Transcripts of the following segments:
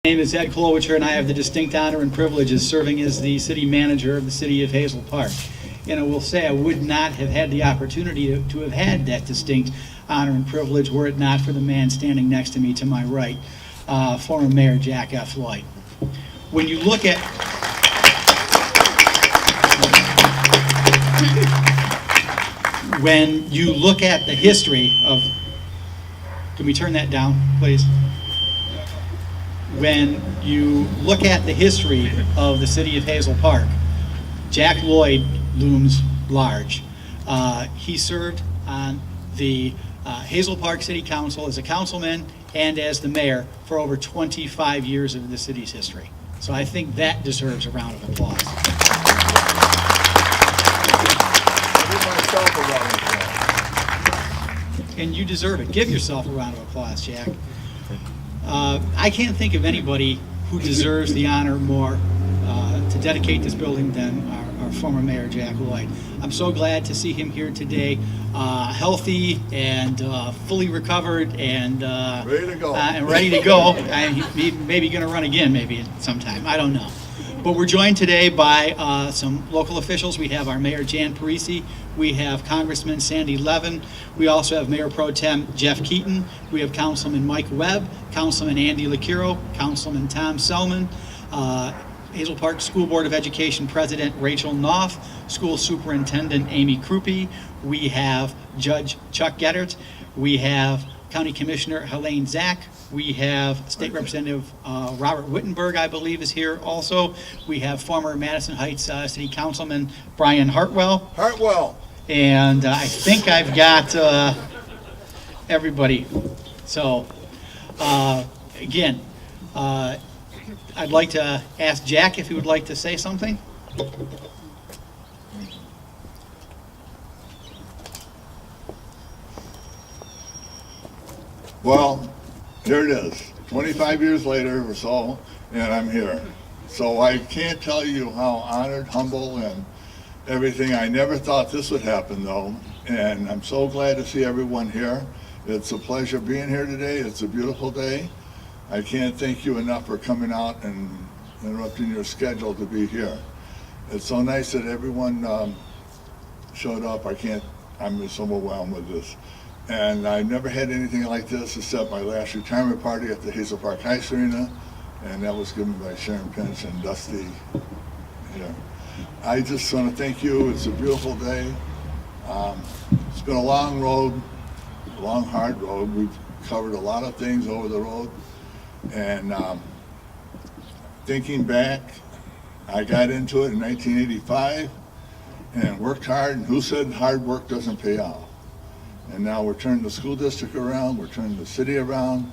My name is Ed Klowicher, and I have the distinct honor and privilege of serving as the city manager of the city of Hazel Park. And I will say I would not have had the opportunity to have had that distinct honor and privilege were it not for the man standing next to me to my right, former Mayor Jack F. Lloyd. When you look at the history of, can we turn that down, please? When you look at the history of the city of Hazel Park, Jack Lloyd looms large. He served on the Hazel Park City Council as a councilman and as the mayor for over 25 years of the city's history. So I think that deserves a round of applause. And you deserve it. Give yourself a round of applause, Jack. I can't think of anybody who deserves the honor more to dedicate this building than our former mayor, Jack Lloyd. I'm so glad to see him here today, healthy and fully recovered and ready to go. And ready to go. He's maybe going to run again, maybe sometime. I don't know. But we're joined today by some local officials. We have our Mayor Jan Parisi. We have Congressman Sandy Levin. We also have Mayor Pro Tem Jeff Keaton. We have Councilman Mike Webb, Councilman Andy LaCuro, Councilman Tom Selman, Hazel Park School Board of Education President Rachel Knopf, School Superintendent Amy Krupe. We have Judge Chuck Gettert. We have County Commissioner Helene Zach. We have State Representative Robert Wittenberg, I believe, is here also. We have former Madison Heights City Councilman Brian Hartwell. And I think I've got everybody. So, again, I'd like to ask Jack if he would like to say something. Well, here it is, 25 years later or so, and I'm here. So I can't tell you how honored, humble, and everything. I never thought this would happen, though, and I'm so glad to see everyone here. It's a pleasure being here today. It's a beautiful day. I can't thank you enough for coming out and interrupting your schedule to be here. It's so nice that everyone showed up. I'm just overwhelmed with this. And I never had anything like this except my last retirement party at the Hazel Park Ice Arena, and that was given by Sharon Pinch and Dusty here. I just want to thank you. It's a beautiful day. It's been a long road, a long, hard road. We've covered a lot of things over the road. And thinking back, I got into it in 1985 and worked hard. And who said hard work doesn't pay off? And now we're turning the school district around, we're turning the city around,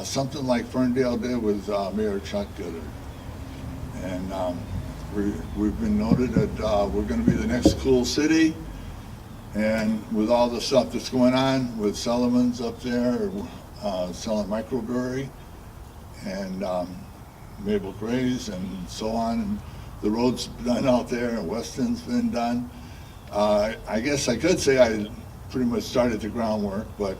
something like Ferndale did with Mayor Chuck Gettert. And we've been noted that we're going to be the next cool city. And with all the stuff that's going on with Sullivan's up there, selling microbrewery, and Mabel Gray's and so on, and the road's done out there, and Weston's been done. I guess I could say I pretty much started the groundwork, but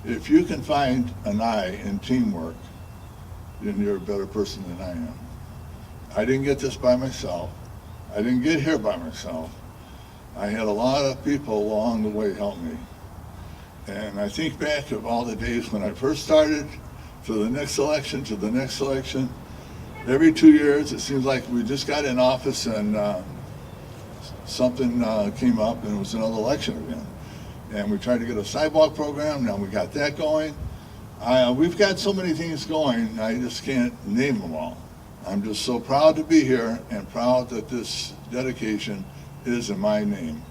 if you can find an eye in teamwork, then you're a better person than I am. I didn't get this by myself. I didn't get here by myself. I had a lot of people along the way help me. And I think back of all the days when I first started, to the next election, to the next election. Every 2 years, it seems like we just got in office and something came up and it was another election again. And we tried to get a sidewalk program, now we got that going. We've got so many things going, I just can't name them all. I'm just so proud to be here and proud that this dedication is in my name.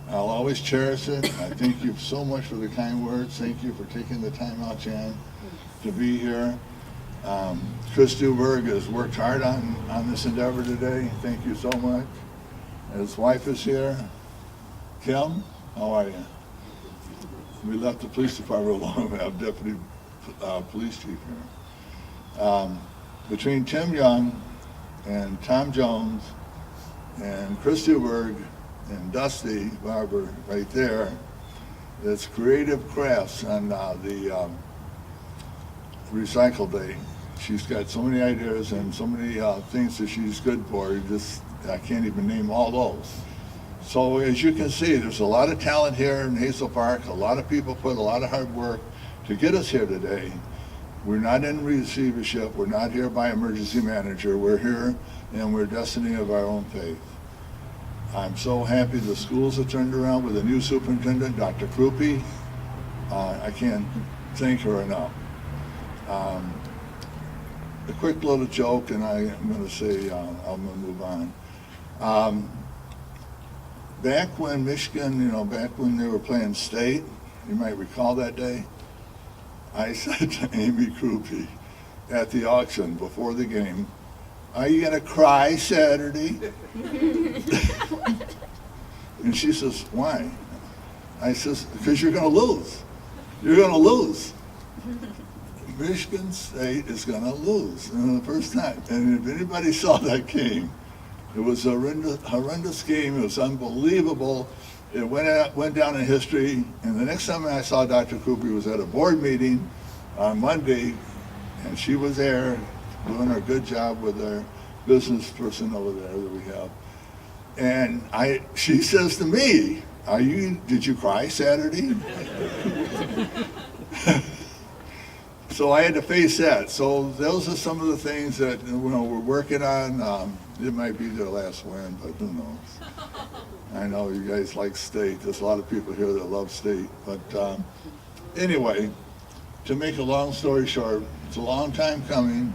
I'll always cherish it. I thank you so much for the kind words. Thank you for taking the time out, Jan, to be here. Chris Duberg has worked hard on this endeavor today. Thank you so much. His wife is here. Kim, how are you? We left the police department alone. We have deputy police chief here. Between Tim Young and Tom Jones and Chris Duberg and Dusty Barber right there, it's Creative Crafts on the recycle day. She's got so many ideas and so many things that she's good for. I can't even name all those. So as you can see, there's a lot of talent here in Hazel Park. A lot of people put a lot of hard work to get us here today. We're not in receivership. We're not here by emergency manager. We're here and we're destiny of our own faith. I'm so happy the schools have turned around with a new superintendent, Dr. Krupe. I can't thank her enough. A quick little joke, and I'm going to say I'm going to move on. Back when Michigan, back when they were playing state, you might recall that day, I said to Amy Krupe at the auction before the game, "Are you going to cry Saturday?" And she says, "Why?" I says, "Because you're going to lose. You're going to lose. Michigan State is going to lose in the first time." And if anybody saw that game, it was a horrendous game. It was unbelievable. It went down in history. And the next time I saw Dr. Krupe was at a board meeting on Monday, and she was there doing her good job with our business person over there that we have. And she says to me, "Did you cry Saturday?" So I had to face that. So those are some of the things that we're working on. It might be their last win, but who knows? I know you guys like state. There's a lot of people here that love state. But anyway, to make a long story short, it's a long time coming.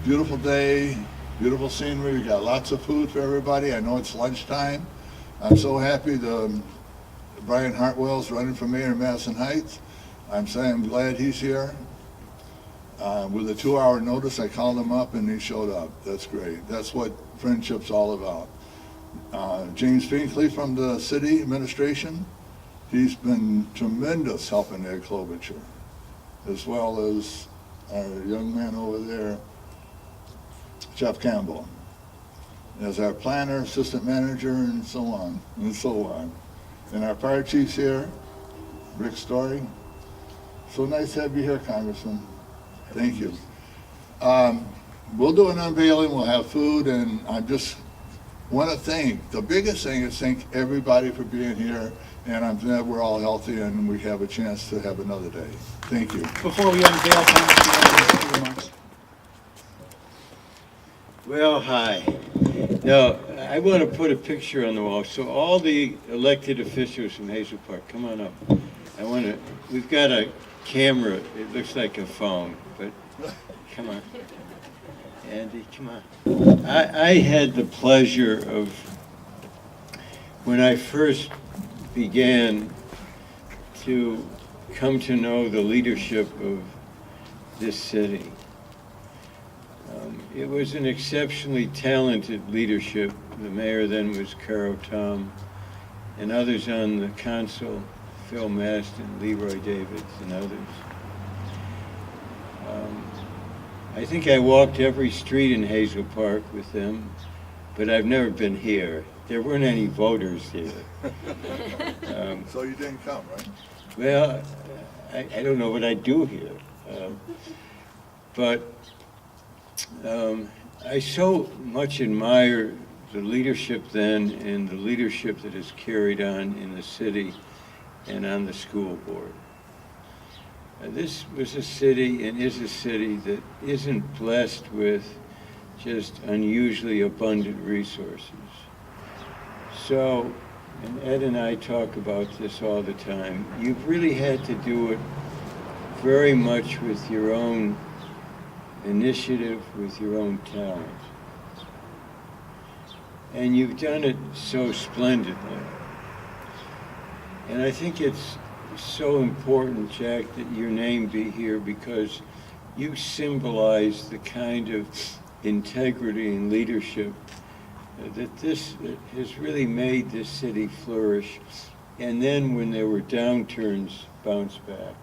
Beautiful day, beautiful scenery. We got lots of food for everybody. I know it's lunchtime. I'm so happy Brian Hartwell's running for mayor in Madison Heights. I'm glad he's here. With a 2-hour notice, I called him up and he showed up. That's great. That's what friendship's all about. James Finkley from the city administration, he's been tremendous helping Ed Klobuchar, as well as our young man over there, Jeff Campbell, as our planner, assistant manager, and so on, and so on. And our fire chief's here, Rick Story. So nice to have you here, Congressman. Thank you. We'll do an unveiling, we'll have food, and I just want to the biggest thing is thank everybody for being here, and I'm glad we're all healthy and we have a chance to have another day. Thank you. Before we unveil, Congressman, remarks. Well, hi. Now, I want to put a picture on the wall. So all the elected officials from Hazel Park, come on up. We've got a camera. It looks like a phone, but come on. Andy, come on. I had the pleasure of, when I first began to come to know the leadership of this city. It was an exceptionally talented leadership. The mayor then was Caro Tom, and others on the council, Phil Maston, Leroy Davids, and others. I think I walked every street in Hazel Park with them, but I've never been here. There weren't any voters here. So you didn't come, right? Well, I don't know what I do here. But I so much admire the leadership then and the leadership that is carried on in the city and on the school board. This was a city and is a city that isn't blessed with just unusually abundant resources. So, and Ed and I talk about this all the time, you've really had to do it very much with your own initiative, with your own talent. And you've done it so splendidly. And I think it's so important, Jack, that your name be here because you symbolize the kind of integrity and leadership that has really made this city flourish. And then when there were downturns, bounce back.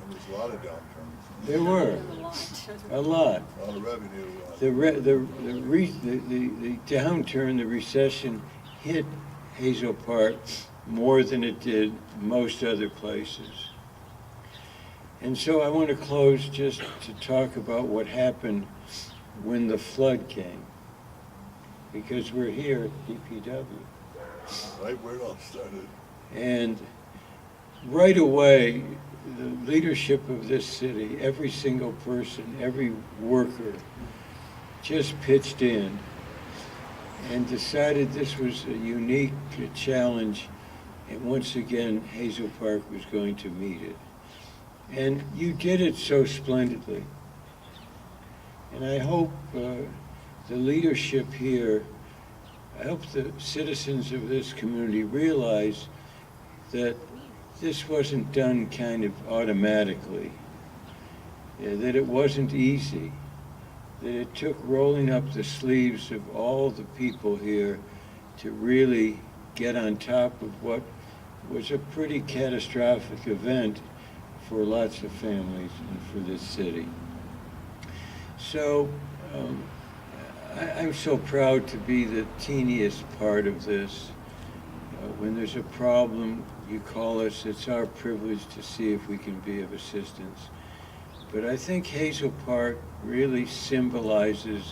There was a lot of downturns. There were. A lot. All the revenue. The downturn, the recession hit Hazel Park more than it did most other places. And so I want to close just to talk about what happened when the flood came, because we're here at DPW. Right where it all started. And right away, the leadership of this city, every single person, every worker, just pitched in and decided this was a unique challenge, and once again, Hazel Park was going to meet it. And you did it so splendidly. And I hope the leadership here, I hope the citizens of this community realize that this wasn't done kind of automatically, that it wasn't easy, that it took rolling up the sleeves of all the people here to really get on top of what was a pretty catastrophic event for lots of families and for this city. So I'm so proud to be the teeniest part of this. When there's a problem, you call us. It's our privilege to see if we can be of assistance. But I think Hazel Park really symbolizes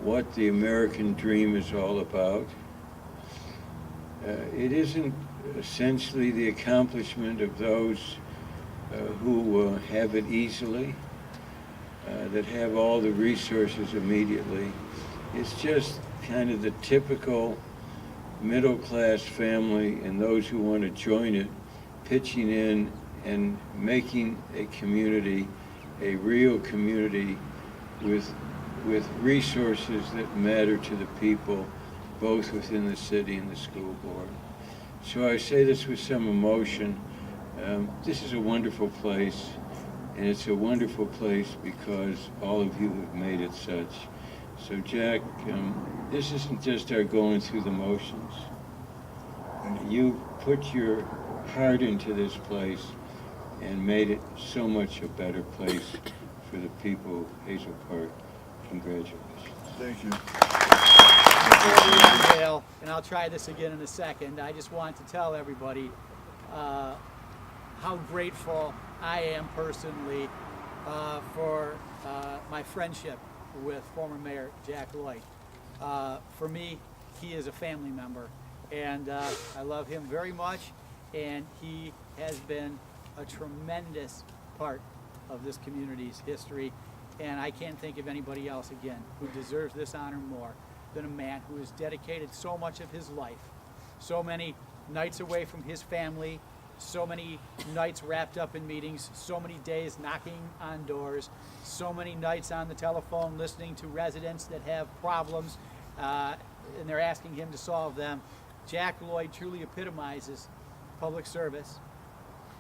what the American dream is all about. It isn't essentially the accomplishment of those who have it easily, that have all the resources immediately. It's just kind of the typical middle-class family and those who want to join it, pitching in and making a community, a real community with resources that matter to the people, both within the city and the school board. So I say this with some emotion. This is a wonderful place, and it's a wonderful place because all of you have made it such. So Jack, this isn't just our going through the motions. You put your heart into this place and made it so much a better place for the people of Hazel Park. Congratulations. Thank you. Dale, and I'll try this again in a second. I just want to tell everybody how grateful I am personally for my friendship with former Mayor Jack Lloyd. For me, he is a family member, and I love him very much, and he has been a tremendous part of this community's history, and I can't think of anybody else, again, who deserves this honor more than a man who has dedicated so much of his life, so many nights away from his family, so many nights wrapped up in meetings, so many days knocking on doors, so many nights on the telephone listening to residents that have problems, and they're asking him to solve them. Jack Lloyd truly epitomizes public service.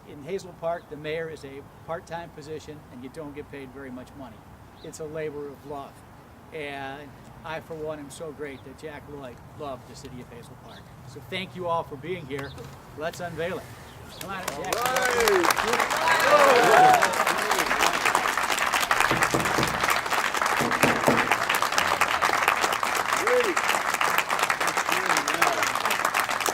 In Hazel Park, the mayor is a part-time position, and you don't get paid very much money. It's a labor of love. And I, for one, am so great that Jack Lloyd loved the city of Hazel Park. So thank you all for being here. Let's unveil it. Come on, Jack. All right.